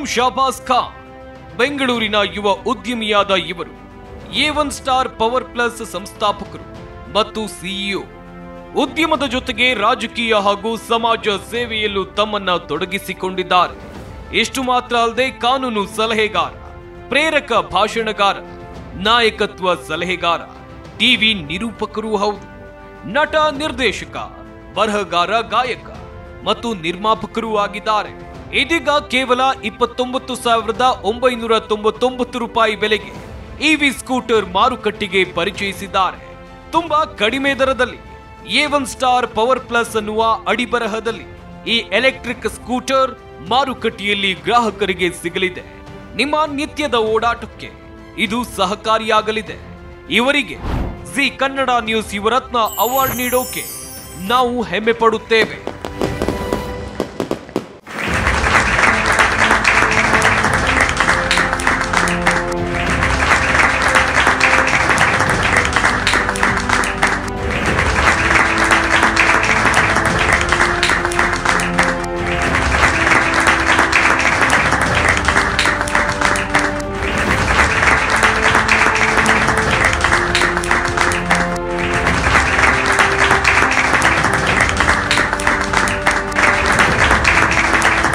ಶಾಬಾಸ್ ಖಾನ್ ಬೆಂಗಳೂರಿನ ಯುವ ಉದ್ಯಮಿಯಾದ ಇವರು A1 ಸ್ಟಾರ್ ಪವರ್ ಪ್ಲಸ್ ಸಂಸ್ಥಾಪಕರು ಮತ್ತು ಸಿಇಒ. ಉದ್ಯಮದ ಜೊತೆಗೆ ರಾಜಕೀಯ ಹಾಗೂ ಸಮಾಜ ಸೇವೆಯಲ್ಲೂ ತಮ್ಮನ್ನ ತೊಡಗಿಸಿಕೊಂಡಿದ್ದಾರೆ. ಇಷ್ಟು ಮಾತ್ರ ಅಲ್ಲದೆ ಕಾನೂನು ಸಲಹೆಗಾರ, ಪ್ರೇರಕ ಭಾಷಣಗಾರ, ನಾಯಕತ್ವ ಸಲಹೆಗಾರ, ಟಿವಿ ನಿರೂಪಕರೂ ಹೌದು. ನಟ, ನಿರ್ದೇಶಕ, ಬರಹಗಾರ, ಗಾಯಕ ಮತ್ತು ನಿರ್ಮಾಪಕರೂ ಆಗಿದ್ದಾರೆ. ಇದೀಗ ಕೇವಲ 29,999 ರೂಪಾಯಿ ಬೆಲೆಗೆ ಇವಿ ಸ್ಕೂಟರ್ ಮಾರುಕಟ್ಟೆಗೆ ಪರಿಚಯಿಸಿದ್ದಾರೆ. ತುಂಬಾ ಕಡಿಮೆ ದರದಲ್ಲಿ A1 ಸ್ಟಾರ್ ಪವರ್ ಪ್ಲಸ್ ಅನ್ನುವ ಅಡಿಬರಹದಲ್ಲಿ ಈ ಎಲೆಕ್ಟ್ರಿಕ್ ಸ್ಕೂಟರ್ ಮಾರುಕಟ್ಟೆಯಲ್ಲಿ ಗ್ರಾಹಕರಿಗೆ ಸಿಗಲಿದೆ. ನಿಮ್ಮ ನಿತ್ಯದ ಓಡಾಟಕ್ಕೆ ಇದು ಸಹಕಾರಿಯಾಗಲಿದೆ. ಇವರಿಗೆ Zee Kannada news Yuvaratna award ನೀಡೋಕೆ ನಾವು ಹೆಮ್ಮೆ ಪಡುತ್ತೇವೆ.